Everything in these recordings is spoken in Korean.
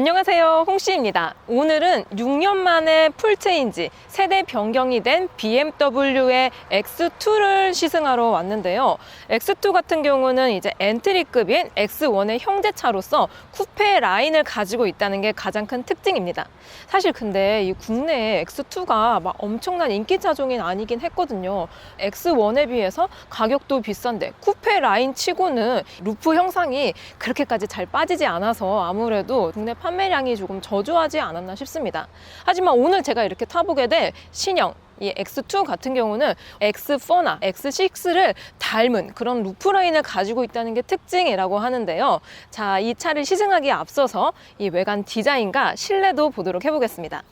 안녕하세요, 홍씨입니다. 오늘은 6년 만에 풀체인지 세대 변경이 된 BMW의 X2를 시승하러 왔는데요. X2 같은 경우는 이제 엔트리급인 X1의 형제차로서 쿠페 라인을 가지고 있다는 게 가장 큰 특징입니다. 사실 근데 이 국내에 X2가 막 엄청난 인기 차종이 아니긴 했거든요. X1에 비해서 가격도 비싼데 쿠페 라인 치고는 루프 형상이 그렇게까지 잘 빠지지 않아서 아무래도 국내 판매량이 조금 저조하지 않았나 싶습니다. 하지만 오늘 제가 이렇게 타보게 될 신형 이 X2 같은 경우는 X4나 X6를 닮은 그런 루프라인을 가지고 있다는 게 특징이라고 하는데요. 자, 이 차를 시승하기에 앞서서 이 외관 디자인과 실내도 보도록 해보겠습니다.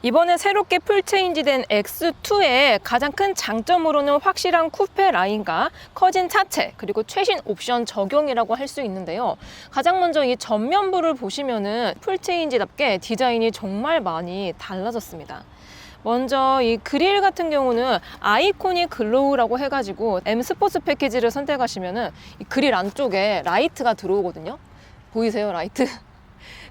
이번에 새롭게 풀체인지된 X2의 가장 큰 장점으로는 확실한 쿠페 라인과 커진 차체 그리고 최신 옵션 적용이라고 할 수 있는데요. 가장 먼저 이 전면부를 보시면은 풀체인지답게 디자인이 정말 많이 달라졌습니다. 먼저 이 그릴 같은 경우는 아이코닉 글로우라고 해가지고 M 스포츠 패키지를 선택하시면은 이 그릴 안쪽에 라이트가 들어오거든요. 보이세요, 라이트?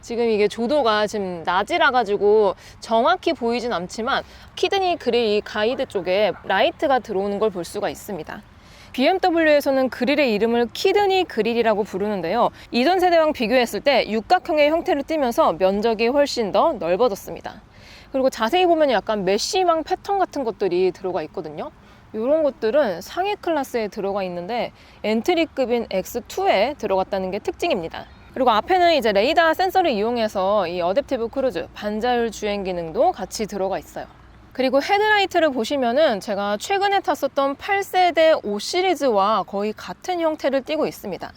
지금 이게 조도가 지금 낮이라 가지고 정확히 보이진 않지만 키드니 그릴 이 가이드 쪽에 라이트가 들어오는 걸 볼 수가 있습니다. BMW에서는 그릴의 이름을 키드니 그릴이라고 부르는데요. 이전 세대랑 비교했을 때 육각형의 형태를 띠면서 면적이 훨씬 더 넓어졌습니다. 그리고 자세히 보면 약간 메쉬망 패턴 같은 것들이 들어가 있거든요. 이런 것들은 상위 클래스에 들어가 있는데 엔트리급인 X2에 들어갔다는 게 특징입니다. 그리고 앞에는 이제 레이더 센서를 이용해서 이 어댑티브 크루즈, 반자율 주행 기능도 같이 들어가 있어요. 그리고 헤드라이트를 보시면은 제가 최근에 탔었던 8세대 5 시리즈와 거의 같은 형태를 띠고 있습니다.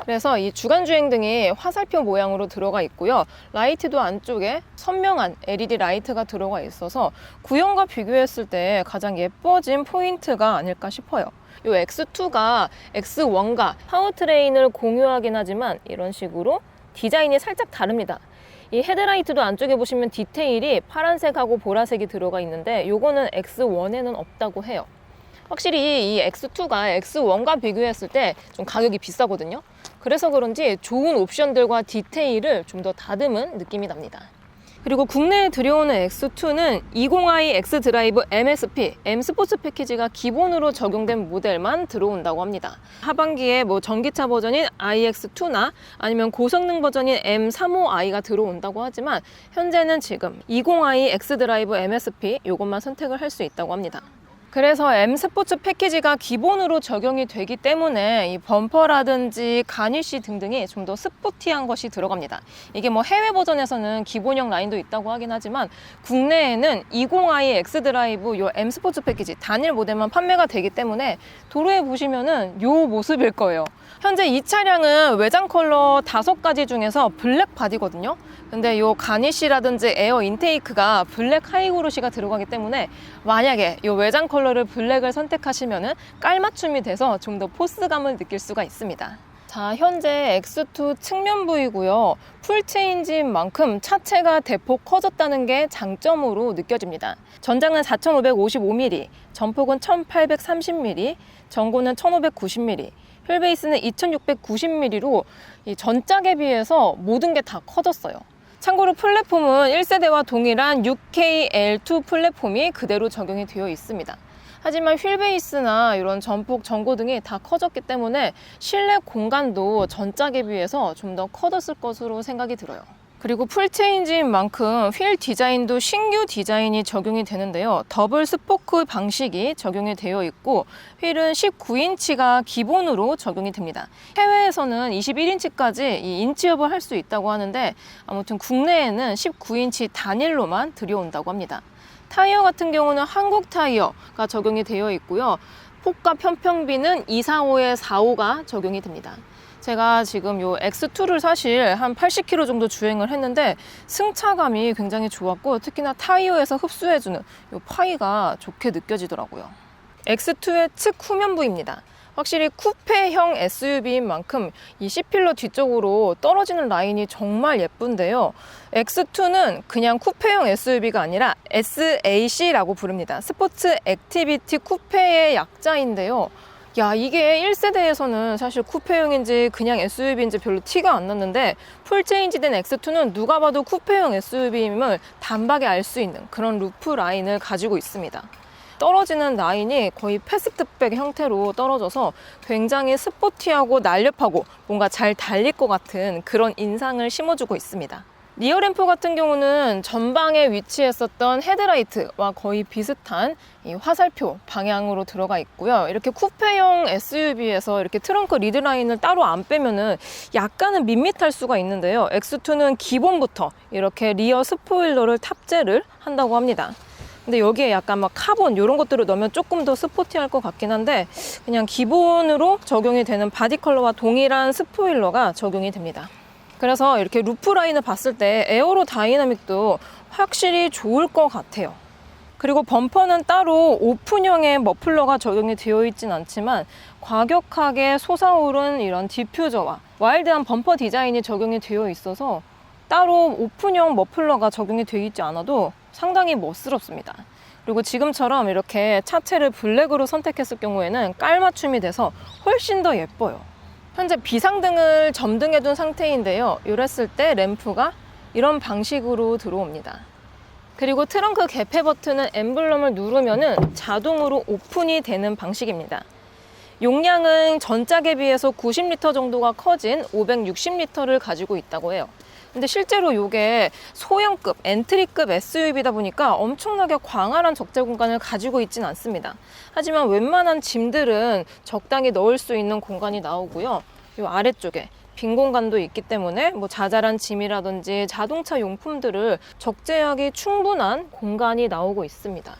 그래서 이 주간 주행등이 화살표 모양으로 들어가 있고요. 라이트도 안쪽에 선명한 LED 라이트가 들어가 있어서 구형과 비교했을 때 가장 예뻐진 포인트가 아닐까 싶어요. 이 X2가 X1과 파워트레인을 공유하긴 하지만 이런 식으로 디자인이 살짝 다릅니다. 이 헤드라이트도 안쪽에 보시면 디테일이 파란색하고 보라색이 들어가 있는데 이거는 X1에는 없다고 해요. 확실히 이 X2가 X1과 비교했을 때 좀 가격이 비싸거든요. 그래서 그런지 좋은 옵션들과 디테일을 좀 더 다듬은 느낌이 납니다. 그리고 국내에 들여오는 X2는 20i X드라이브 MSP, M 스포츠 패키지가 기본으로 적용된 모델만 들어온다고 합니다. 하반기에 뭐 전기차 버전인 iX2나 아니면 고성능 버전인 M35i가 들어온다고 하지만 현재는 지금 20i X드라이브 MSP 이것만 선택을 할 수 있다고 합니다. 그래서 M 스포츠 패키지가 기본으로 적용이 되기 때문에 이 범퍼라든지 가니쉬 등등이 좀 더 스포티한 것이 들어갑니다. 이게 뭐 해외 버전에서는 기본형 라인도 있다고 하긴 하지만 국내에는 20i X드라이브 요 M 스포츠 패키지 단일 모델만 판매가 되기 때문에 도로에 보시면은 요 모습일 거예요. 현재 이 차량은 외장 컬러 5가지 중에서 블랙 바디거든요. 근데 요 가니쉬라든지 에어 인테이크가 블랙 하이그로시가 들어가기 때문에 만약에 요 외장 컬러를 블랙을 선택하시면은 깔맞춤이 돼서 좀 더 포스감을 느낄 수가 있습니다. 자, 현재 X2 측면부이고요. 풀체인지인 만큼 차체가 대폭 커졌다는 게 장점으로 느껴집니다. 전장은 4555mm, 전폭은 1830mm, 전고는 1590mm, 휠베이스는 2690mm로 이 전작에 비해서 모든 게 다 커졌어요. 참고로 플랫폼은 1세대와 동일한 6KL2 플랫폼이 그대로 적용이 되어 있습니다. 하지만 휠베이스나 이런 전폭, 전고 등이 다 커졌기 때문에 실내 공간도 전작에 비해서 좀 더 커졌을 것으로 생각이 들어요. 그리고 풀체인지인 만큼 휠 디자인도 신규 디자인이 적용이 되는데요. 더블 스포크 방식이 적용이 되어 있고 휠은 19인치가 기본으로 적용이 됩니다. 해외에서는 21인치까지 이 인치업을 할 수 있다고 하는데 아무튼 국내에는 19인치 단일로만 들여온다고 합니다. 타이어 같은 경우는 한국 타이어가 적용이 되어 있고요. 폭과 편평비는 245에 45가 적용이 됩니다. 제가 지금 요 X2를 사실 한 80km 정도 주행을 했는데 승차감이 굉장히 좋았고 특히나 타이어에서 흡수해주는 요 파이가 좋게 느껴지더라고요. X2의 측 후면부입니다. 확실히 쿠페형 SUV인 만큼 이 C필러 뒤쪽으로 떨어지는 라인이 정말 예쁜데요. X2는 그냥 쿠페형 SUV가 아니라 SAC라고 부릅니다. 스포츠 액티비티 쿠페의 약자인데요. 야, 이게 1세대에서는 사실 쿠페형인지 그냥 SUV인지 별로 티가 안 났는데 풀체인지된 X2는 누가 봐도 쿠페형 SUV임을 단박에 알 수 있는 그런 루프 라인을 가지고 있습니다. 떨어지는 라인이 거의 패스트백 형태로 떨어져서 굉장히 스포티하고 날렵하고 뭔가 잘 달릴 것 같은 그런 인상을 심어주고 있습니다. 리어램프 같은 경우는 전방에 위치했었던 헤드라이트와 거의 비슷한 이 화살표 방향으로 들어가 있고요. 이렇게 쿠페형 SUV에서 이렇게 트렁크 리드라인을 따로 안 빼면은 약간은 밋밋할 수가 있는데요. X2는 기본부터 이렇게 리어 스포일러를 탑재를 한다고 합니다. 근데 여기에 약간 막 카본 이런 것들을 넣으면 조금 더 스포티할 것 같긴 한데 그냥 기본으로 적용이 되는 바디 컬러와 동일한 스포일러가 적용이 됩니다. 그래서 이렇게 루프 라인을 봤을 때 에어로 다이나믹도 확실히 좋을 것 같아요. 그리고 범퍼는 따로 오픈형의 머플러가 적용이 되어 있진 않지만 과격하게 솟아오른 이런 디퓨저와 와일드한 범퍼 디자인이 적용이 되어 있어서 따로 오픈형 머플러가 적용이 되어 있지 않아도 상당히 멋스럽습니다. 그리고 지금처럼 이렇게 차체를 블랙으로 선택했을 경우에는 깔맞춤이 돼서 훨씬 더 예뻐요. 현재 비상등을 점등해 둔 상태인데요. 이랬을 때 램프가 이런 방식으로 들어옵니다. 그리고 트렁크 개폐 버튼은 엠블럼을 누르면 자동으로 오픈이 되는 방식입니다. 용량은 전작에 비해서 90리터 정도가 커진 560리터를 가지고 있다고 해요. 근데 실제로 이게 소형급, 엔트리급 SUV다 보니까 엄청나게 광활한 적재 공간을 가지고 있진 않습니다. 하지만 웬만한 짐들은 적당히 넣을 수 있는 공간이 나오고요. 이 아래쪽에 빈 공간도 있기 때문에 뭐 자잘한 짐이라든지 자동차 용품들을 적재하기 충분한 공간이 나오고 있습니다.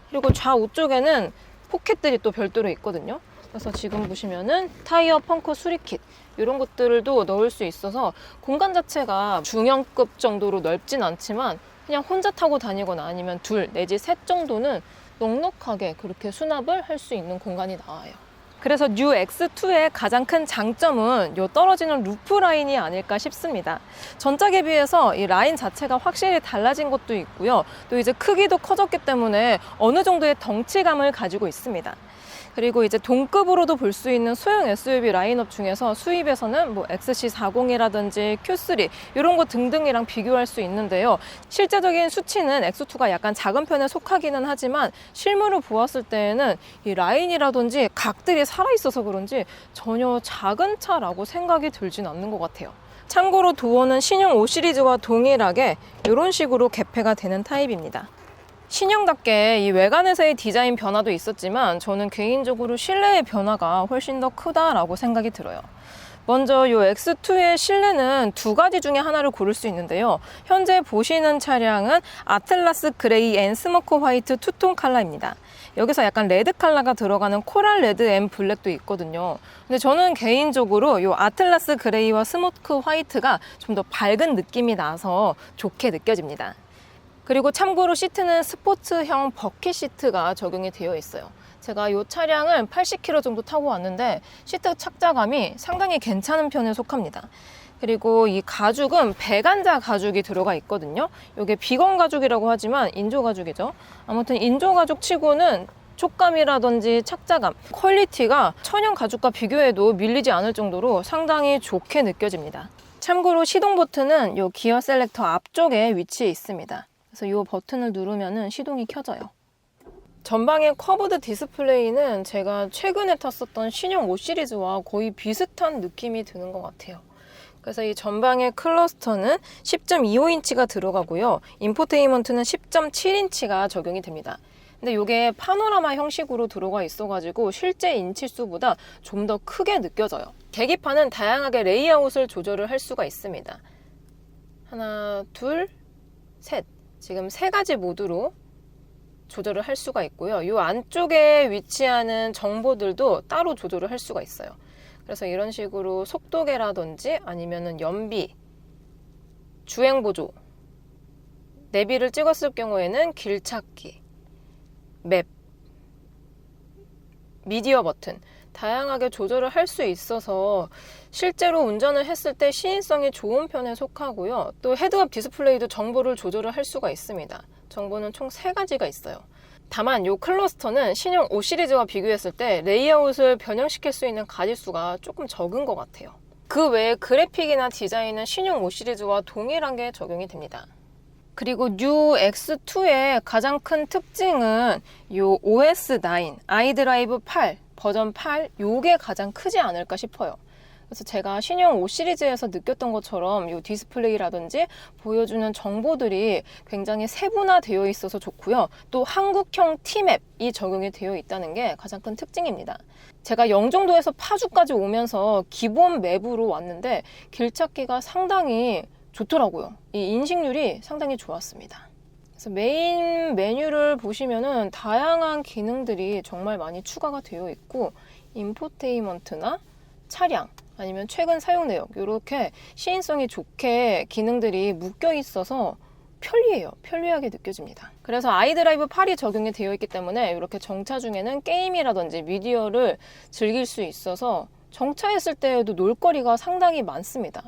그리고 좌우 쪽에는 포켓들이 또 별도로 있거든요. 그래서 지금 보시면은 타이어 펑크 수리킷 이런 것들도 넣을 수 있어서 공간 자체가 중형급 정도로 넓진 않지만 그냥 혼자 타고 다니거나 아니면 둘 내지 셋 정도는 넉넉하게 그렇게 수납을 할 수 있는 공간이 나와요. 그래서 뉴 X2의 가장 큰 장점은 이 떨어지는 루프 라인이 아닐까 싶습니다. 전작에 비해서 이 라인 자체가 확실히 달라진 것도 있고요. 또 이제 크기도 커졌기 때문에 어느 정도의 덩치감을 가지고 있습니다. 그리고 이제 동급으로도 볼 수 있는 소형 SUV 라인업 중에서 수입에서는 뭐 XC40이라든지 Q3 이런 거 등등이랑 비교할 수 있는데요. 실제적인 수치는 X2가 약간 작은 편에 속하기는 하지만 실물을 보았을 때에는 이 라인이라든지 각들이 살아있어서 그런지 전혀 작은 차라고 생각이 들진 않는 것 같아요. 참고로 도어는 신형 5 시리즈와 동일하게 이런 식으로 개폐가 되는 타입입니다. 신형답게 이 외관에서의 디자인 변화도 있었지만 저는 개인적으로 실내의 변화가 훨씬 더 크다라고 생각이 들어요. 먼저 이 X2의 실내는 두 가지 중에 하나를 고를 수 있는데요. 현재 보시는 차량은 아틀라스 그레이 앤 스모크 화이트 투톤 컬러입니다. 여기서 약간 레드 컬러가 들어가는 코랄 레드 앤 블랙도 있거든요. 근데 저는 개인적으로 이 아틀라스 그레이와 스모크 화이트가 좀 더 밝은 느낌이 나서 좋게 느껴집니다. 그리고 참고로 시트는 스포츠형 버킷 시트가 적용이 되어 있어요. 제가 이 차량을 80km 정도 타고 왔는데 시트 착자감이 상당히 괜찮은 편에 속합니다. 그리고 이 가죽은 배간자 가죽이 들어가 있거든요. 이게 비건 가죽이라고 하지만 인조 가죽이죠. 아무튼 인조 가죽 치고는 촉감이라든지 착자감, 퀄리티가 천연 가죽과 비교해도 밀리지 않을 정도로 상당히 좋게 느껴집니다. 참고로 시동 버튼은 이 기어 셀렉터 앞쪽에 위치해 있습니다. 그래서 이 버튼을 누르면 시동이 켜져요. 전방의 커브드 디스플레이는 제가 최근에 탔었던 신형 5 시리즈와 거의 비슷한 느낌이 드는 것 같아요. 그래서 이 전방의 클러스터는 10.25인치가 들어가고요. 인포테인먼트는 10.7인치가 적용이 됩니다. 근데 이게 파노라마 형식으로 들어가 있어가지고 실제 인치수보다 좀 더 크게 느껴져요. 계기판은 다양하게 레이아웃을 조절을 할 수가 있습니다. 하나, 둘, 셋. 지금 세 가지 모드로 조절을 할 수가 있고요. 이 안쪽에 위치하는 정보들도 따로 조절을 할 수가 있어요. 그래서 이런 식으로 속도계라든지 아니면은 연비, 주행보조, 내비를 찍었을 경우에는 길찾기, 맵, 미디어 버튼 다양하게 조절을 할 수 있어서 실제로 운전을 했을 때 시인성이 좋은 편에 속하고요. 또 헤드업 디스플레이도 정보를 조절을 할 수가 있습니다. 정보는 총 3가지가 있어요. 다만 이 클러스터는 신형 5 시리즈와 비교했을 때 레이아웃을 변형시킬 수 있는 가짓수가 조금 적은 것 같아요. 그 외에 그래픽이나 디자인은 신형 5 시리즈와 동일한 게 적용이 됩니다. 그리고 뉴 X2의 가장 큰 특징은 이 OS9, 아이드라이브 8, 버전 8, 요게 가장 크지 않을까 싶어요. 그래서 제가 신형 5 시리즈에서 느꼈던 것처럼 이 디스플레이라든지 보여주는 정보들이 굉장히 세분화되어 있어서 좋고요. 또 한국형 T맵이 적용이 되어 있다는 게 가장 큰 특징입니다. 제가 영종도에서 파주까지 오면서 기본 맵으로 왔는데 길찾기가 상당히 좋더라고요. 이 인식률이 상당히 좋았습니다. 그래서 메인 메뉴를 보시면은 다양한 기능들이 정말 많이 추가가 되어 있고 인포테인먼트나 차량 아니면 최근 사용 내역 이렇게 시인성이 좋게 기능들이 묶여 있어서 편리해요. 편리하게 느껴집니다. 그래서 아이드라이브 8이 적용이 되어 있기 때문에 이렇게 정차 중에는 게임이라든지 미디어를 즐길 수 있어서 정차했을 때에도 놀거리가 상당히 많습니다.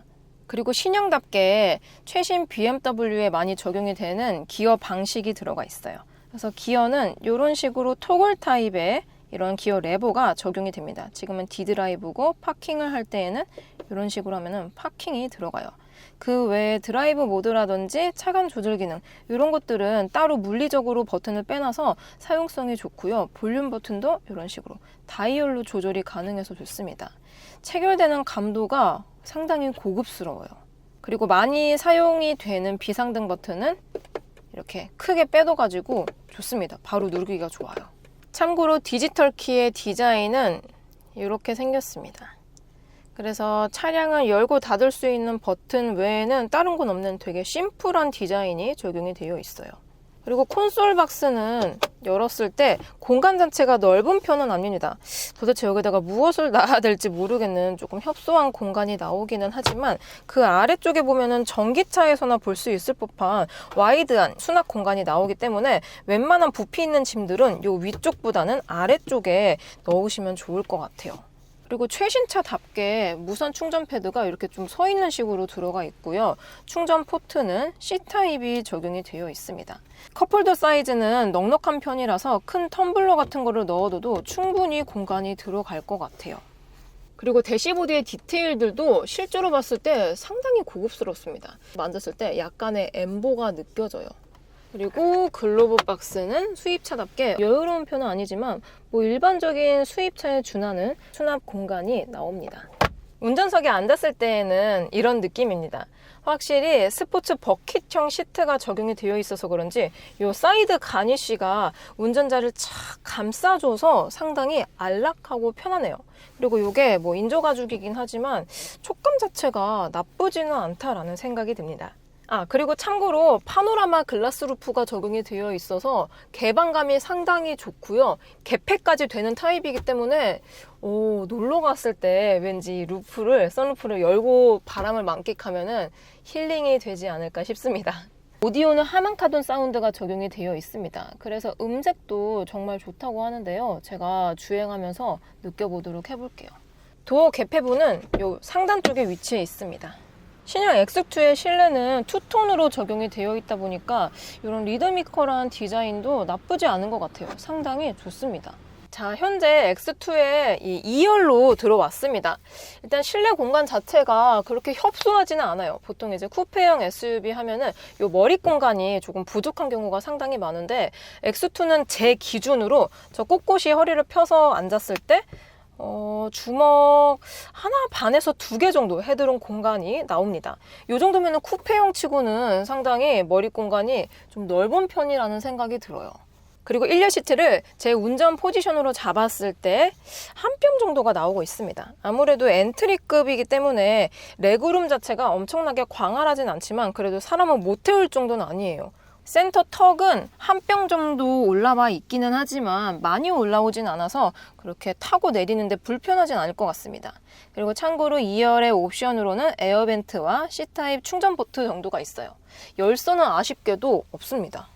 그리고 신형답게 최신 BMW에 많이 적용이 되는 기어 방식이 들어가 있어요. 그래서 기어는 이런 식으로 토글 타입의 이런 기어 레버가 적용이 됩니다. 지금은 D드라이브고 파킹을 할 때에는 이런 식으로 하면은 파킹이 들어가요. 그 외에 드라이브 모드라든지 차간 조절 기능 이런 것들은 따로 물리적으로 버튼을 빼놔서 사용성이 좋고요. 볼륨 버튼도 이런 식으로 다이얼로 조절이 가능해서 좋습니다. 체결되는 감도가 상당히 고급스러워요. 그리고 많이 사용이 되는 비상등 버튼은 이렇게 크게 빼둬가지고 좋습니다. 바로 누르기가 좋아요. 참고로 디지털 키의 디자인은 이렇게 생겼습니다. 그래서 차량을 열고 닫을 수 있는 버튼 외에는 다른 건 없는 되게 심플한 디자인이 적용이 되어 있어요. 그리고 콘솔 박스는 열었을 때 공간 자체가 넓은 편은 아닙니다. 도대체 여기다가 무엇을 놔야 될지 모르겠는 조금 협소한 공간이 나오기는 하지만 그 아래쪽에 보면은 전기차에서나 볼 수 있을 법한 와이드한 수납 공간이 나오기 때문에 웬만한 부피 있는 짐들은 요 위쪽보다는 아래쪽에 넣으시면 좋을 것 같아요. 그리고 최신차답게 무선 충전 패드가 이렇게 좀 서 있는 식으로 들어가 있고요. 충전 포트는 C타입이 적용이 되어 있습니다. 컵홀더 사이즈는 넉넉한 편이라서 큰 텀블러 같은 거를 넣어둬도 충분히 공간이 들어갈 것 같아요. 그리고 대시보드의 디테일들도 실제로 봤을 때 상당히 고급스럽습니다. 만졌을 때 약간의 엠보가 느껴져요. 그리고 글로브 박스는 수입차답게 여유로운 편은 아니지만 뭐 일반적인 수입차에 준하는 수납 공간이 나옵니다. 운전석에 앉았을 때에는 이런 느낌입니다. 확실히 스포츠 버킷형 시트가 적용이 되어 있어서 그런지 이 사이드 가니쉬가 운전자를 착 감싸줘서 상당히 안락하고 편하네요. 그리고 이게 뭐 인조가죽이긴 하지만 촉감 자체가 나쁘지는 않다라는 생각이 듭니다. 그리고 참고로 파노라마 글라스 루프가 적용이 되어 있어서 개방감이 상당히 좋고요. 개폐까지 되는 타입이기 때문에 놀러 갔을 때 왠지 선루프를 열고 바람을 만끽하면은 힐링이 되지 않을까 싶습니다. 오디오는 하만카돈 사운드가 적용이 되어 있습니다. 그래서 음색도 정말 좋다고 하는데요. 제가 주행하면서 느껴보도록 해볼게요. 도어 개폐부는 요 상단 쪽에 위치해 있습니다. 신형 X2의 실내는 투톤으로 적용이 되어 있다 보니까 이런 리드미컬한 디자인도 나쁘지 않은 것 같아요. 상당히 좋습니다. 자, 현재 X2에 이 2열로 들어왔습니다. 일단 실내 공간 자체가 그렇게 협소하지는 않아요. 보통 이제 쿠페형 SUV 하면은 요 머리 공간이 조금 부족한 경우가 상당히 많은데 X2는 제 기준으로 저 꼿꼿이 허리를 펴서 앉았을 때 주먹 하나 반에서 2개 정도 헤드룸 공간이 나옵니다. 이 정도면 쿠페형 치고는 상당히 머리 공간이 좀 넓은 편이라는 생각이 들어요. 그리고 1열 시트를 제 운전 포지션으로 잡았을 때 한 뼘 정도가 나오고 있습니다. 아무래도 엔트리급이기 때문에 레그룸 자체가 엄청나게 광활하진 않지만 그래도 사람은 못 태울 정도는 아니에요. 센터 턱은 한 뼘 정도 올라와 있기는 하지만 많이 올라오진 않아서 그렇게 타고 내리는데 불편하진 않을 것 같습니다. 그리고 참고로 2열의 옵션으로는 에어벤트와 C타입 충전 포트 정도가 있어요. 열선은 아쉽게도 없습니다.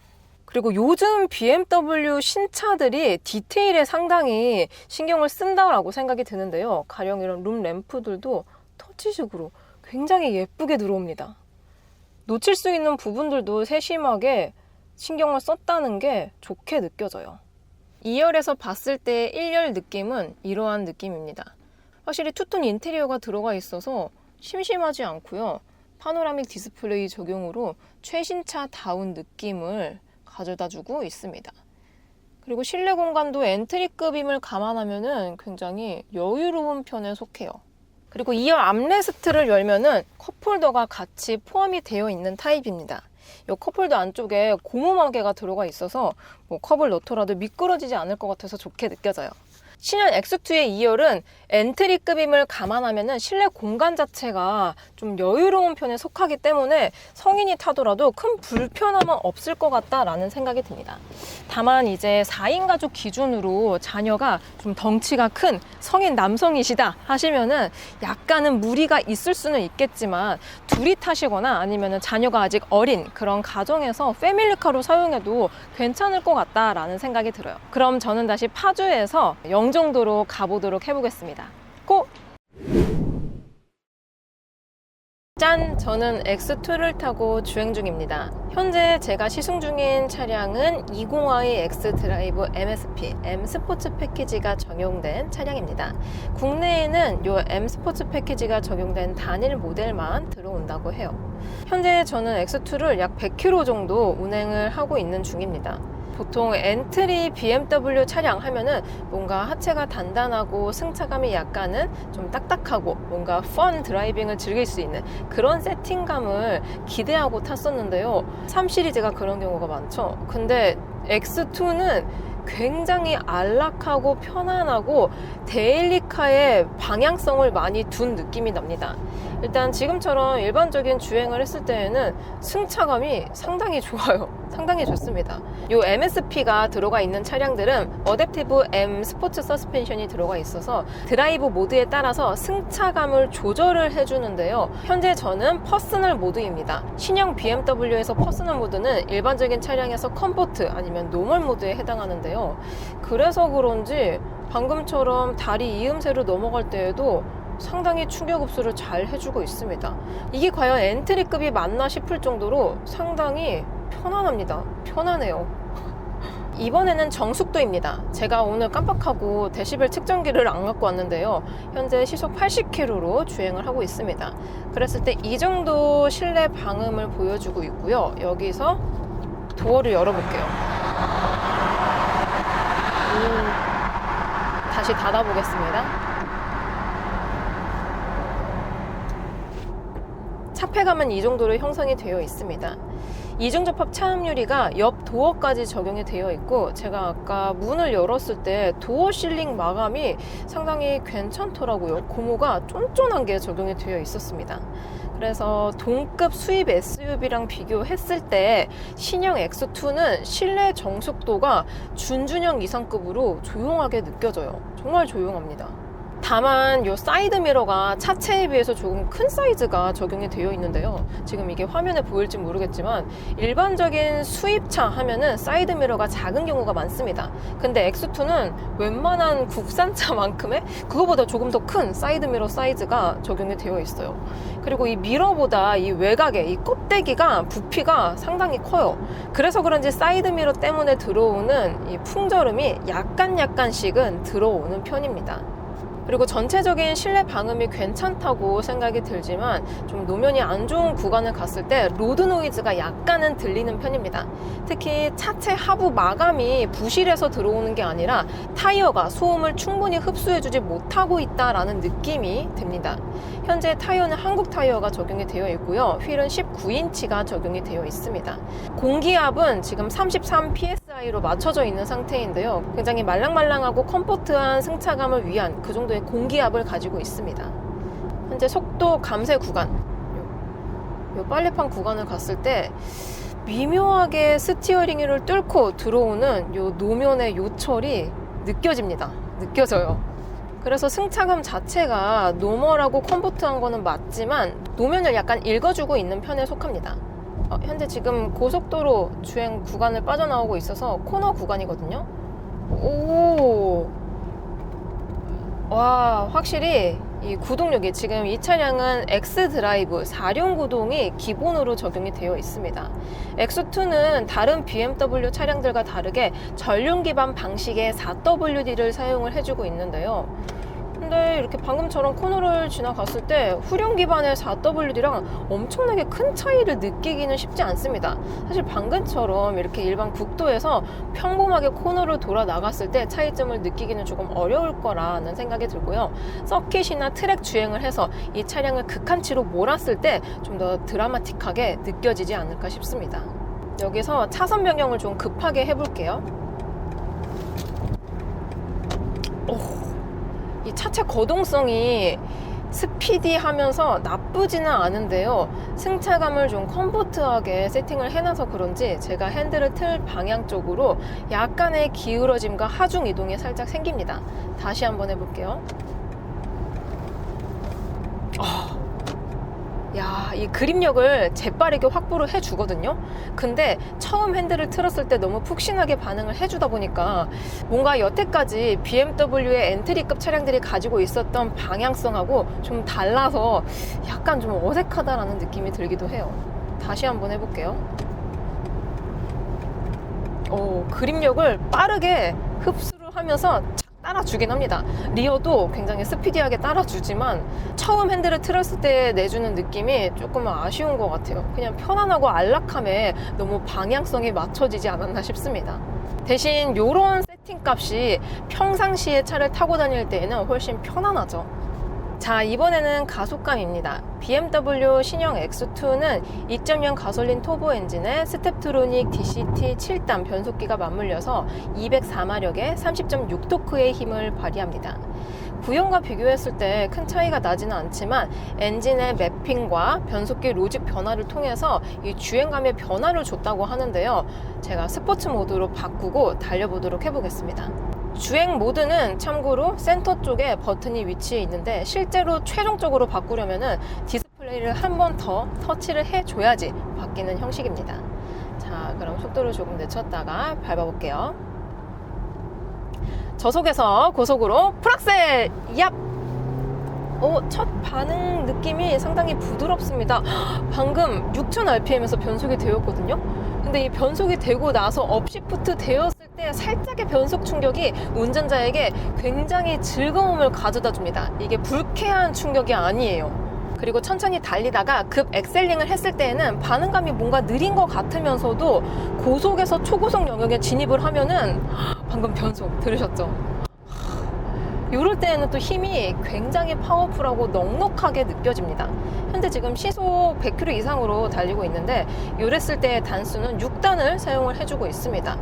그리고 요즘 BMW 신차들이 디테일에 상당히 신경을 쓴다라고 생각이 드는데요. 가령 이런 룸 램프들도 터치식으로 굉장히 예쁘게 들어옵니다. 놓칠 수 있는 부분들도 세심하게 신경을 썼다는 게 좋게 느껴져요. 2열에서 봤을 때 1열 느낌은 이러한 느낌입니다. 확실히 투톤 인테리어가 들어가 있어서 심심하지 않고요. 파노라믹 디스플레이 적용으로 최신차다운 느낌을 가져다주고 있습니다. 그리고 실내 공간도 엔트리급임을 감안하면 굉장히 여유로운 편에 속해요. 그리고 2열 암레스트를 열면은 컵홀더가 같이 포함이 되어 있는 타입입니다. 이 컵홀더 안쪽에 고무마개가 들어가 있어서 컵을 넣더라도 미끄러지지 않을 것 같아서 좋게 느껴져요. 신형 X2의 2열은 엔트리급임을 감안하면 실내 공간 자체가 좀 여유로운 편에 속하기 때문에 성인이 타더라도 큰 불편함은 없을 것 같다라는 생각이 듭니다. 다만 이제 4인 가족 기준으로 자녀가 좀 덩치가 큰 성인 남성이시다 하시면은 약간은 무리가 있을 수는 있겠지만 둘이 타시거나 아니면은 자녀가 아직 어린 그런 가정에서 패밀리카로 사용해도 괜찮을 것 같다라는 생각이 들어요. 그럼 저는 다시 파주에서 영종도로 가보도록 해보겠습니다. 고! 짠! 저는 X2를 타고 주행 중입니다. 현재 제가 시승 중인 차량은 20i X 드라이브 MSP, M 스포츠 패키지가 적용된 차량입니다. 국내에는 이 M 스포츠 패키지가 적용된 단일 모델만 들어온다고 해요. 현재 저는 X2를 약 100km 정도 운행을 하고 있는 중입니다. 보통 엔트리 BMW 차량 하면은 뭔가 하체가 단단하고 승차감이 약간은 좀 딱딱하고 뭔가 펀 드라이빙을 즐길 수 있는 그런 세팅감을 기대하고 탔었는데요. 3 시리즈가 그런 경우가 많죠. 근데 X2는 굉장히 안락하고 편안하고 데일리카의 방향성을 많이 둔 느낌이 납니다. 일단 지금처럼 일반적인 주행을 했을 때에는 승차감이 상당히 좋아요. 상당히 좋습니다. 이 MSP가 들어가 있는 차량들은 어댑티브 M 스포츠 서스펜션이 들어가 있어서 드라이브 모드에 따라서 승차감을 조절을 해주는데요. 현재 저는 퍼스널 모드입니다. 신형 BMW에서 퍼스널 모드는 일반적인 차량에서 컴포트 아니면 노멀 모드에 해당하는데요. 그래서 그런지 방금처럼 다리 이음새로 넘어갈 때에도 상당히 충격 흡수를 잘 해주고 있습니다. 이게 과연 엔트리급이 맞나 싶을 정도로 상당히 편안합니다. 편안해요. 이번에는 정숙도입니다. 제가 오늘 깜빡하고 데시벨 측정기를 안 갖고 왔는데요. 현재 시속 80km로 주행을 하고 있습니다. 그랬을 때 이 정도 실내 방음을 보여주고 있고요. 여기서 도어를 열어볼게요. 다시 닫아보겠습니다. 차폐감은 이 정도로 형성이 되어 있습니다. 이중접합 차음 유리가 옆 도어까지 적용이 되어 있고 제가 아까 문을 열었을 때 도어 실링 마감이 상당히 괜찮더라고요. 고무가 쫀쫀한 게 적용이 되어 있었습니다. 그래서 동급 수입 SUV랑 비교했을 때 신형 X2는 실내 정숙도가 준준형 이상급으로 조용하게 느껴져요. 정말 조용합니다. 다만 이 사이드 미러가 차체에 비해서 조금 큰 사이즈가 적용이 되어 있는데요. 지금 이게 화면에 보일지 모르겠지만 일반적인 수입차 하면은 사이드 미러가 작은 경우가 많습니다. 근데 X2는 웬만한 국산차만큼의 그거보다 조금 더 큰 사이드 미러 사이즈가 적용이 되어 있어요. 그리고 이 미러보다 이 외곽에 이 껍데기가 부피가 상당히 커요. 그래서 그런지 사이드 미러 때문에 들어오는 이 풍절음이 약간씩은 들어오는 편입니다. 그리고 전체적인 실내 방음이 괜찮다고 생각이 들지만 좀 노면이 안 좋은 구간을 갔을 때 로드 노이즈가 약간은 들리는 편입니다. 특히 차체 하부 마감이 부실해서 들어오는 게 아니라 타이어가 소음을 충분히 흡수해주지 못하고 있다라는 느낌이 듭니다. 현재 타이어는 한국 타이어가 적용이 되어 있고요. 휠은 19인치가 적용이 되어 있습니다. 공기압은 지금 33 PSI로 맞춰져 있는 상태인데요. 굉장히 말랑말랑하고 컴포트한 승차감을 위한 그 정도의 공기압을 가지고 있습니다. 현재 속도 감쇄 구간, 요 빨래판 구간을 갔을 때 미묘하게 스티어링 휠을 뚫고 들어오는 요 노면의 요철이 느껴집니다. 느껴져요. 그래서 승차감 자체가 노멀하고 컴포트한 거는 맞지만 노면을 약간 읽어주고 있는 편에 속합니다. 현재 지금 고속도로 주행 구간을 빠져나오고 있어서 코너 구간이거든요. 와, 확실히 이 구동력이 지금 이 차량은 X드라이브 4륜 구동이 기본으로 적용이 되어 있습니다. X2는 다른 BMW 차량들과 다르게 전륜 기반 방식의 4WD를 사용을 해주고 있는데요. 근데 이렇게 방금처럼 코너를 지나갔을 때 후륜 기반의 4WD랑 엄청나게 큰 차이를 느끼기는 쉽지 않습니다. 사실 방금처럼 이렇게 일반 국도에서 평범하게 코너를 돌아 나갔을 때 차이점을 느끼기는 조금 어려울 거라는 생각이 들고요. 서킷이나 트랙 주행을 해서 이 차량을 극한치로 몰았을 때 좀 더 드라마틱하게 느껴지지 않을까 싶습니다. 여기서 차선 변경을 좀 급하게 해볼게요. 이 차체 거동성이 스피디하면서 나쁘지는 않은데요. 승차감을 좀 컴포트하게 세팅을 해놔서 그런지 제가 핸들을 틀 방향 쪽으로 약간의 기울어짐과 하중 이동이 살짝 생깁니다. 다시 한번 해볼게요. 야, 이 그립력을 재빠르게 확보를 해주거든요. 근데 처음 핸들을 틀었을 때 너무 푹신하게 반응을 해주다 보니까 뭔가 여태까지 BMW의 엔트리급 차량들이 가지고 있었던 방향성하고 좀 달라서 약간 좀 어색하다라는 느낌이 들기도 해요. 다시 한번 해볼게요. 그립력을 빠르게 흡수를 하면서 따라주긴 합니다. 리어도 굉장히 스피디하게 따라주지만 처음 핸들을 틀었을 때 내주는 느낌이 조금 아쉬운 것 같아요. 그냥 편안하고 안락함에 너무 방향성이 맞춰지지 않았나 싶습니다. 대신 이런 세팅 값이 평상시에 차를 타고 다닐 때에는 훨씬 편안하죠. 자, 이번에는 가속감입니다. BMW 신형 X2는 2.0 가솔린 터보 엔진에 스텝트로닉 DCT 7단 변속기가 맞물려서 204마력의 30.6토크의 힘을 발휘합니다. 구형과 비교했을 때 큰 차이가 나지는 않지만 엔진의 매핑과 변속기 로직 변화를 통해서 이 주행감의 변화를 줬다고 하는데요. 제가 스포츠 모드로 바꾸고 달려보도록 해보겠습니다. 주행 모드는 참고로 센터 쪽에 버튼이 위치해 있는데 실제로 최종적으로 바꾸려면은 디스플레이를 한 번 더 터치를 해줘야지 바뀌는 형식입니다. 자, 그럼 속도를 조금 늦췄다가 밟아볼게요. 저속에서 고속으로 풀악셀! 얍! 첫 반응 느낌이 상당히 부드럽습니다. 방금 6000rpm에서 변속이 되었거든요. 근데 이 변속이 되고 나서 업시프트 되었을 때 살짝의 변속 충격이 운전자에게 굉장히 즐거움을 가져다 줍니다. 이게 불쾌한 충격이 아니에요. 그리고 천천히 달리다가 급 엑셀링을 했을 때에는 반응감이 뭔가 느린 것 같으면서도 고속에서 초고속 영역에 진입을 하면은 방금 변속 들으셨죠? 이럴 때에는 또 힘이 굉장히 파워풀하고 넉넉하게 느껴집니다. 현재 지금 시속 100km 이상으로 달리고 있는데 이랬을 때의 단수는 6단을 사용을 해주고 있습니다.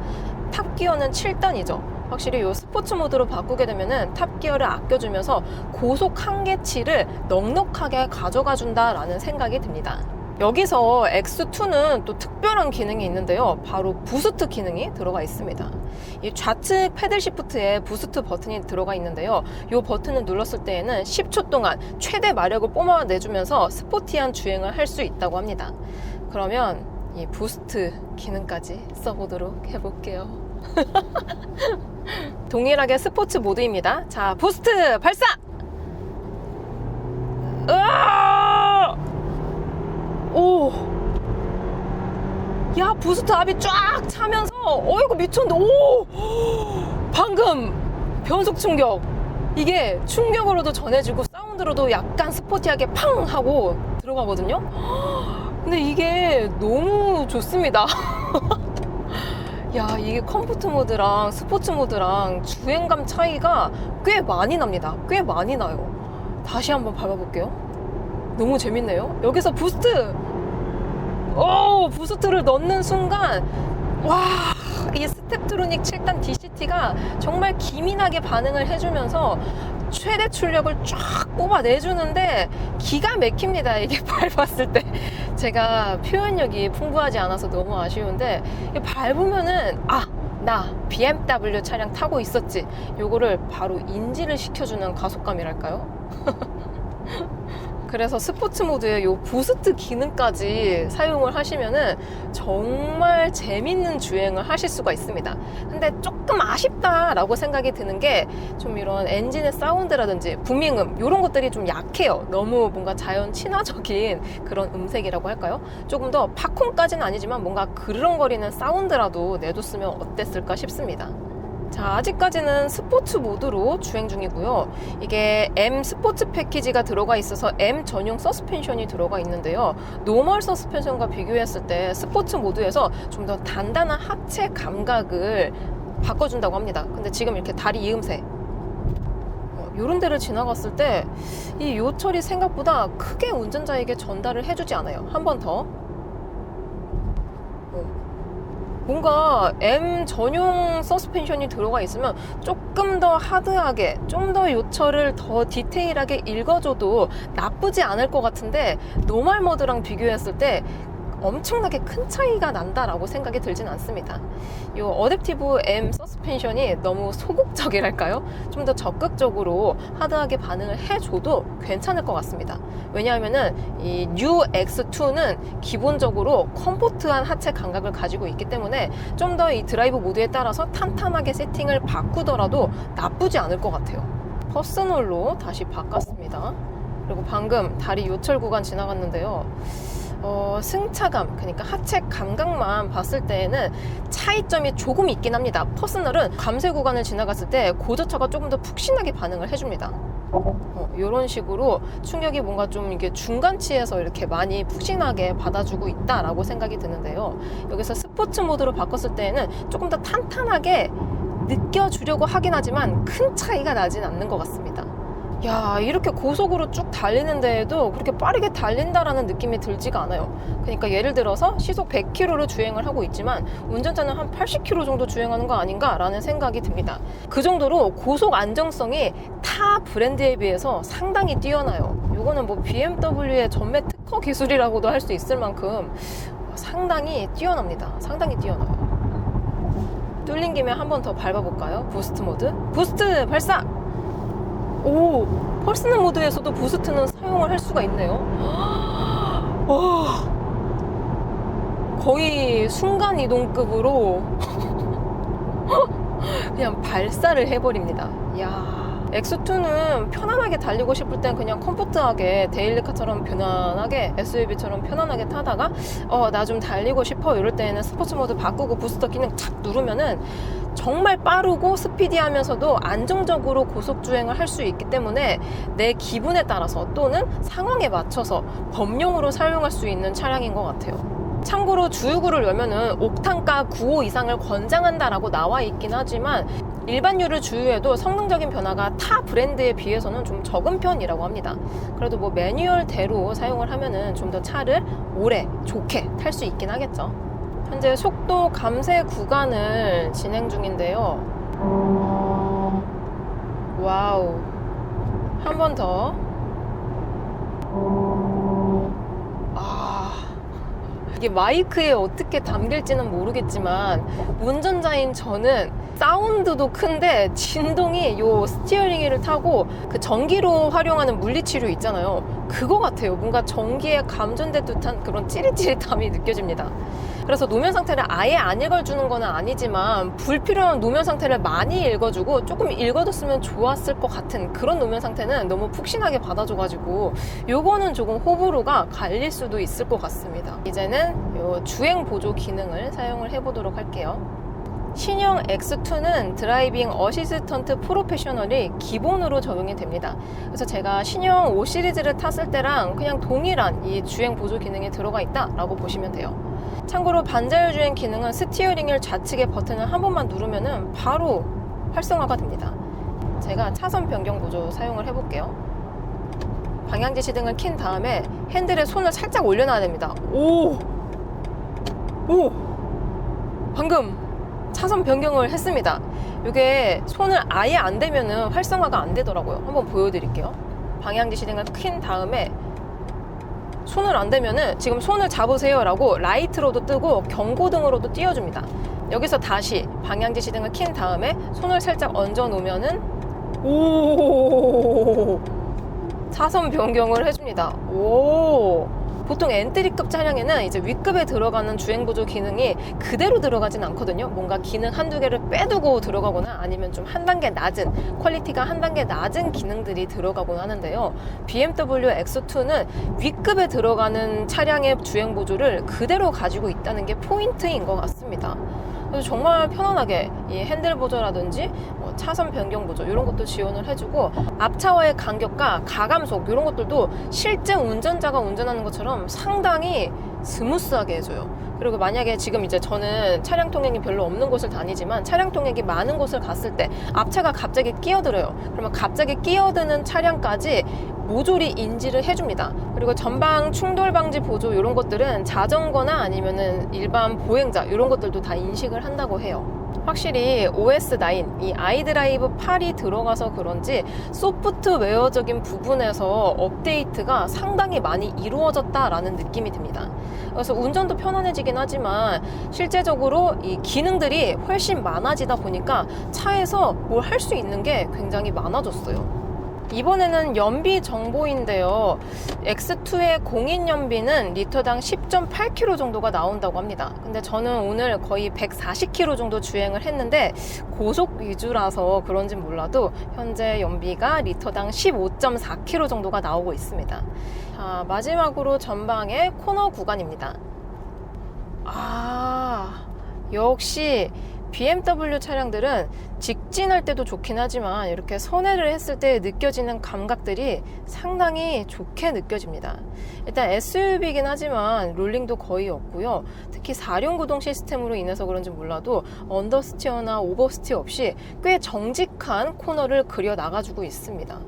탑기어는 7단이죠. 확실히 이 스포츠 모드로 바꾸게 되면은 탑기어를 아껴주면서 고속 한계치를 넉넉하게 가져가 준다라는 생각이 듭니다. 여기서 X2는 또 특별한 기능이 있는데요. 바로 부스트 기능이 들어가 있습니다. 이 좌측 패들 시프트에 부스트 버튼이 들어가 있는데요. 이 버튼을 눌렀을 때에는 10초 동안 최대 마력을 뿜어내주면서 스포티한 주행을 할 수 있다고 합니다. 그러면 이 부스트 기능까지 써보도록 해볼게요. 동일하게 스포츠 모드입니다. 자, 부스트 발사! 으아! 오, 야, 부스트 압이 쫙 차면서 어이구 미쳤는데, 오, 방금 변속 충격, 이게 충격으로도 전해지고 사운드로도 약간 스포티하게 팡 하고 들어가거든요. 근데 이게 너무 좋습니다. 야, 이게 컴포트 모드랑 스포츠 모드랑 주행감 차이가 꽤 많이 납니다. 꽤 많이 나요. 다시 한번 밟아볼게요. 너무 재밌네요. 여기서 부스트! 부스트를 넣는 순간, 와, 이 스텝트로닉 7단 DCT가 정말 기민하게 반응을 해주면서 최대 출력을 쫙 뽑아내주는데 기가 막힙니다. 이게 밟았을 때. 제가 표현력이 풍부하지 않아서 너무 아쉬운데, 밟으면은, 나 BMW 차량 타고 있었지. 요거를 바로 인지를 시켜주는 가속감이랄까요? 그래서 스포츠 모드에 요 부스트 기능까지 사용을 하시면은 정말 재밌는 주행을 하실 수가 있습니다. 근데 조금 아쉽다라고 생각이 드는 게 좀 이런 엔진의 사운드라든지 부밍음 이런 것들이 좀 약해요. 너무 뭔가 자연 친화적인 그런 음색이라고 할까요? 조금 더 팝콘까지는 아니지만 뭔가 그르렁거리는 사운드라도 내줬으면 어땠을까 싶습니다. 자, 아직까지는 스포츠 모드로 주행 중이고요. 이게 M 스포츠 패키지가 들어가 있어서 M 전용 서스펜션이 들어가 있는데요. 노멀 서스펜션과 비교했을 때 스포츠 모드에서 좀 더 단단한 하체 감각을 바꿔준다고 합니다. 근데 지금 이렇게 다리 이음새 요런 데를 지나갔을 때 이 요철이 생각보다 크게 운전자에게 전달을 해주지 않아요. 한 번 더. 뭔가 M 전용 서스펜션이 들어가 있으면 조금 더 하드하게, 좀 더 요철을 더 디테일하게 읽어줘도 나쁘지 않을 것 같은데 노멀 모드랑 비교했을 때 엄청나게 큰 차이가 난다라고 생각이 들진 않습니다. 이 어댑티브 M 서스펜션이 너무 소극적이랄까요? 좀 더 적극적으로 하드하게 반응을 해줘도 괜찮을 것 같습니다. 왜냐하면은 이 뉴 X2는 기본적으로 컴포트한 하체 감각을 가지고 있기 때문에 좀 더 이 드라이브 모드에 따라서 탄탄하게 세팅을 바꾸더라도 나쁘지 않을 것 같아요. 퍼스널로 다시 바꿨습니다. 그리고 방금 다리 요철 구간 지나갔는데요. 승차감, 그러니까 하체 감각만 봤을 때에는 차이점이 조금 있긴 합니다. 퍼스널은 감쇄 구간을 지나갔을 때 고저차가 조금 더 푹신하게 반응을 해줍니다. 이런 식으로 충격이 뭔가 좀 이게 중간치에서 이렇게 많이 푹신하게 받아주고 있다라고 생각이 드는데요. 여기서 스포츠 모드로 바꿨을 때에는 조금 더 탄탄하게 느껴주려고 하긴 하지만 큰 차이가 나진 않는 것 같습니다. 야, 이렇게 고속으로 쭉 달리는 데에도 그렇게 빠르게 달린다라는 느낌이 들지가 않아요. 그러니까 예를 들어서 시속 100km로 주행을 하고 있지만 운전자는 한 80km 정도 주행하는 거 아닌가라는 생각이 듭니다. 그 정도로 고속 안정성이 타 브랜드에 비해서 상당히 뛰어나요. 이거는 뭐 BMW의 전매 특허 기술이라고도 할 수 있을 만큼 상당히 뛰어납니다. 상당히 뛰어나요. 뚫린 김에 한 번 더 밟아볼까요? 부스트 모드. 부스트 발사! 오, 퍼스널 모드에서도 부스트는 사용을 할 수가 있네요. 와, 거의 순간이동급으로 그냥 발사를 해버립니다. 이야. X2는 편안하게 달리고 싶을 땐 그냥 컴포트하게 데일리카처럼 편안하게 SUV처럼 편안하게 타다가 나 좀 달리고 싶어 이럴 때는 스포츠 모드 바꾸고 부스터 기능 착 누르면은 정말 빠르고 스피디하면서도 안정적으로 고속주행을 할 수 있기 때문에 내 기분에 따라서 또는 상황에 맞춰서 범용으로 사용할 수 있는 차량인 것 같아요. 참고로 주유구를 열면은 옥탄가 95 이상을 권장한다라고 나와 있긴 하지만 일반유를 주유해도 성능적인 변화가 타 브랜드에 비해서는 좀 적은 편이라고 합니다. 그래도 뭐 매뉴얼대로 사용을 하면은 좀 더 차를 오래 좋게 탈 수 있긴 하겠죠. 현재 속도 감쇄 구간을 진행 중인데요. 와우. 한 번 더. 이게 마이크에 어떻게 담길지는 모르겠지만 운전자인 저는 사운드도 큰데 진동이 요 스티어링 휠을 타고 그 전기로 활용하는 물리치료 있잖아요. 그거 같아요. 뭔가 전기에 감전된 듯한 그런 찌릿찌릿함이 느껴집니다. 그래서 노면 상태를 아예 안 읽어주는 건 아니지만 불필요한 노면 상태를 많이 읽어주고 조금 읽어줬으면 좋았을 것 같은 그런 노면 상태는 너무 푹신하게 받아줘가지고 요거는 조금 호불호가 갈릴 수도 있을 것 같습니다. 이제는 요 주행 보조 기능을 사용을 해보도록 할게요. 신형 X2는 드라이빙 어시스턴트 프로페셔널이 기본으로 적용이 됩니다. 그래서 제가 신형 5 시리즈를 탔을 때랑 그냥 동일한 이 주행 보조 기능이 들어가 있다라고 보시면 돼요. 참고로 반자율 주행 기능은 스티어링 휠 좌측의 버튼을 한 번만 누르면은 바로 활성화가 됩니다. 제가 차선 변경 보조 사용을 해볼게요. 방향 지시 등을 킨 다음에 핸들에 손을 살짝 올려놔야 됩니다. 오! 방금 차선 변경을 했습니다. 이게 손을 아예 안 대면은 활성화가 안 되더라고요. 한번 보여드릴게요. 방향 지시 등을 킨 다음에 손을 안 대면은 지금 손을 잡으세요 라고 라이트로도 뜨고 경고등으로도 띄워줍니다. 여기서 다시 방향 지시 등을 킨 다음에 손을 살짝 얹어 놓으면은 차선 변경을 해줍니다. 오. 보통 엔트리급 차량에는 이제 W급에 들어가는 주행보조 기능이 그대로 들어가진 않거든요. 뭔가 기능 한두 개를 빼두고 들어가거나 아니면 좀 한 단계 낮은, 퀄리티가 한 단계 낮은 기능들이 들어가곤 하는데요. BMW X2는 W급에 들어가는 차량의 주행보조를 그대로 가지고 있다는 게 포인트인 것 같습니다. 그래서 정말 편안하게 이 핸들 보조라든지 뭐 차선 변경 보조 이런 것도 지원을 해주고, 앞차와의 간격과 가감속 이런 것들도 실제 운전자가 운전하는 것처럼 상당히 스무스하게 해줘요. 그리고 만약에 지금 이제 저는 차량 통행이 별로 없는 곳을 다니지만 차량 통행이 많은 곳을 갔을 때 앞차가 갑자기 끼어들어요. 그러면 갑자기 끼어드는 차량까지 모조리 인지를 해줍니다. 그리고 전방 충돌 방지 보조 이런 것들은 자전거나 아니면은 일반 보행자 이런 것들도 다 인식을 한다고 해요. 확실히 OS9, 이 아이드라이브 8이 들어가서 그런지 소프트웨어적인 부분에서 업데이트가 상당히 많이 이루어졌다라는 느낌이 듭니다. 그래서 운전도 편안해지긴 하지만 실제적으로 이 기능들이 훨씬 많아지다 보니까 차에서 뭘 할 수 있는 게 굉장히 많아졌어요. 이번에는 연비 정보인데요. X2의 공인 연비는 리터당 10.8km 정도가 나온다고 합니다. 근데 저는 오늘 거의 140km 정도 주행을 했는데 고속 위주라서 그런지 몰라도 현재 연비가 리터당 15.4km 정도가 나오고 있습니다. 자, 마지막으로 전방의 코너 구간입니다. 역시 BMW 차량들은 직진할 때도 좋긴 하지만 이렇게 선회를 했을 때 느껴지는 감각들이 상당히 좋게 느껴집니다. 일단 SUV이긴 하지만 롤링도 거의 없고요. 특히 4륜 구동 시스템으로 인해서 그런지 몰라도 언더스티어나 오버스티어 없이 꽤 정직한 코너를 그려 나가주고 있습니다.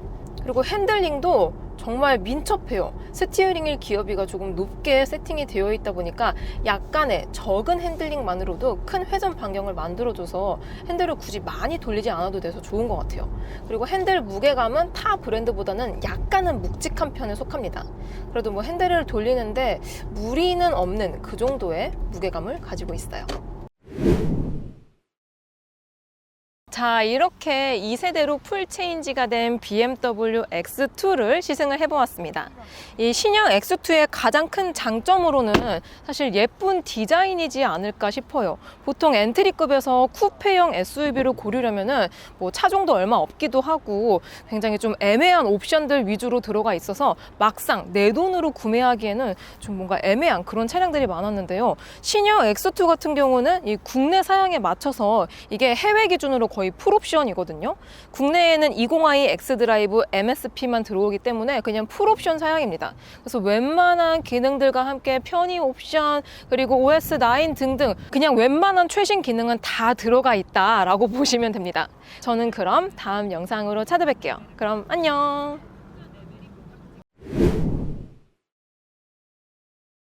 그리고 핸들링도 정말 민첩해요. 스티어링 휠 기어비가 조금 높게 세팅이 되어 있다 보니까 약간의 적은 핸들링만으로도 큰 회전 반경을 만들어줘서 핸들을 굳이 많이 돌리지 않아도 돼서 좋은 것 같아요. 그리고 핸들 무게감은 타 브랜드보다는 약간은 묵직한 편에 속합니다. 그래도 뭐 핸들을 돌리는데 무리는 없는 그 정도의 무게감을 가지고 있어요. 자, 이렇게 2세대로 풀체인지가 된 BMW X2를 시승을 해보았습니다. 이 신형 X2의 가장 큰 장점으로는 사실 예쁜 디자인이지 않을까 싶어요. 보통 엔트리급에서 쿠페형 SUV를 고르려면은 뭐 차종도 얼마 없기도 하고 굉장히 좀 애매한 옵션들 위주로 들어가 있어서 막상 내 돈으로 구매하기에는 좀 뭔가 애매한 그런 차량들이 많았는데요. 신형 X2 같은 경우는 이 국내 사양에 맞춰서 이게 해외 기준으로 거의 풀옵션이거든요. 국내에는 20i X드라이브 MSP만 들어오기 때문에 그냥 풀옵션 사양입니다. 그래서 웬만한 기능들과 함께 편의 옵션 그리고 OS9 등등 그냥 웬만한 최신 기능은 다 들어가 있다라고 보시면 됩니다. 저는 그럼 다음 영상으로 찾아뵐게요. 그럼 안녕.